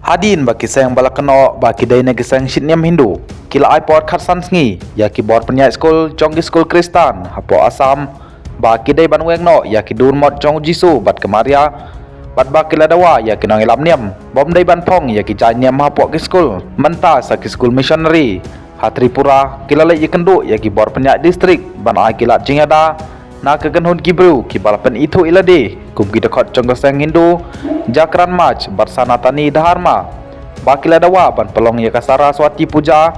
Hadin baki sayang balakano baki day na gisang shitniam Hindu. Kila iPod khatsan sngi ya ki bor penyai skul jonggi skul Kristan hapo Asam baki day banweng no ya ki dur mot jong Jisu bat kemaria bat baki ladawa ya ki nong ilam niam bom day ban pong ya ki jai niam hapo ki skul menta sa ki skul missionary ha Tripura kila le ikendu ya ki bor penyai distrik ban ai kilat jingada na kegenhun kibru ki balapan itu ilade kum ki dekot jong gisang Hindu Jakran Maj Barsanatani Dharma Bakila dawa ban pelong ya kasara swati puja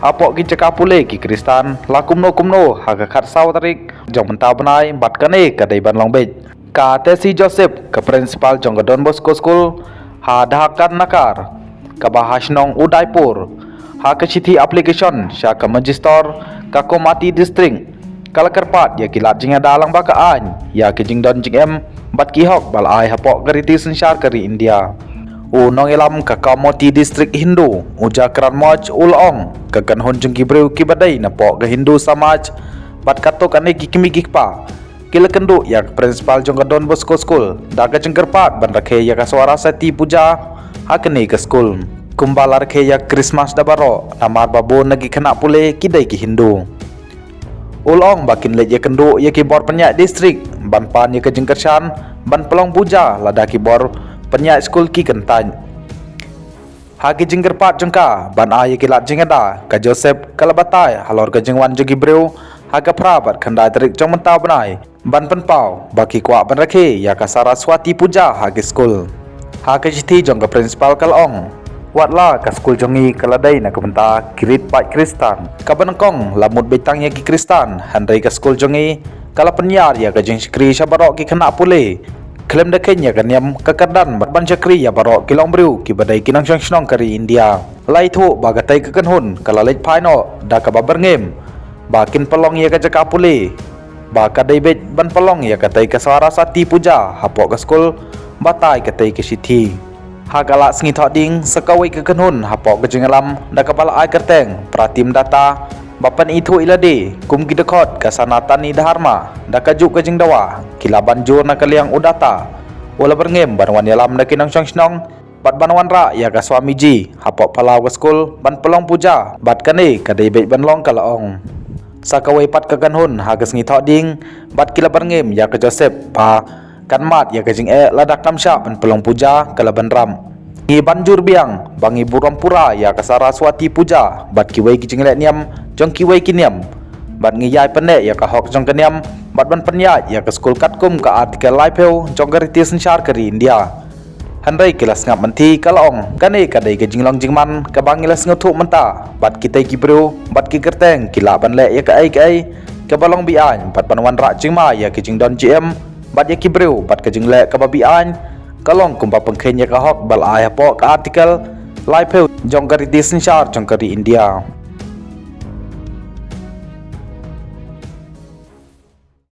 apok ki cekapule ki Kristan lakumno kumno haga khat saw tarik jong menta banai bat kane kadai ban longbej ka tesi Joseph ke principal jong Don Bosco School ha dahakan nakar ka bahasnong Udaipur ha ke chithi application sya ka magister ka komati district kalakerpat ya kilat jinga dalang baka an ya ke jing don jing em bat ki hok bal ai hapok gariti sensyar kari India nong ilam ka Kamoti distrik Hindu Jakran Maj ulong ka kanhon jung kibreu ki badai na pok ke Hindu samaj bat kato kane ki kimi pa kila kendu ya principal jong Don Bosco School daga jengkerpat ban rakhe ya ka suara sati puja hakne ke school kumbala rakhe ya Christmas da baro namar babu nagi khana pule kidai ki Hindu ulong bakin le ya kendu ya ki bor penyak distrik ban pan ya ke jengkersan ban pelong puja lada ki bor penyak skul ki kentan hagi jinggerpat jengka ban ai kilat jingada ka Joseph kalabatai halor ka jengwan jogi breu haga prabat khandai tarik jong menta banai ban penpau baki kwa ban rakhe ya ka Saraswati puja hagi skul haga jithi jong ka principal kalong watla ka skul jongi kaladai na kementa kirit pat Kristan ka banangkong lamut betang ya ki Kristan handai ka skul jongi kala penyar ya ka jeng skri sabarok ki khana pule klaim dekenya kaniam kakadan ban chakri ya barok kilong breu ki badai kinang shnong kari India lai thu bagatai kekenhun kala lej phaino da ka babar ngem bakin pelong ya ka jaka pule ba ka dai bet ban pelong ya katai ka Saraswati puja hapok ka skul batai katai ke sithi hagala sngi thoding sakawai kekenhun hapok ka jengalam da ka bala ai kerteng pratim data bapan itu ilade kum ki dekot ka Sanatani Dharma da ka juk ka jingdawa kila banjur na kaliang udata wala berngem banwan yalam na kinang shnong bat banwan ra ya ka Swamiji hapok palau ka skul ban pelong puja bat kane kadai bet ban long kalaong sakawai pat ka kanhun hagas ngi thoding bat kila berngem ya ka Joseph pa kan mat ya ka jing ladak tamsya ban pelong puja kala ban ram ngi banjur biang bangi Burampura ya ka Saraswati puja bat kiwai ki jinglek niam jong kiwai kiniam bat ngi yai pene ya ka hok jong kaniam bat ban penya ya ka skul katkum ka artikel live jong gariti sensyar kari India handai kelas ngap menti kalong kane kadai ke jinglong jingman ka bangilas ngothuk menta bat kitai ki bro bat ki kerteng kila ban le ya ka ai ka balong bi an bat banwan ra jingma ya ki jingdon gm bat ya ki bro bat ka jingle ka babi an kalong kumpa pengkhen ya ka hok bal ai hapo ka artikel live jong gariti sensyar jong kari India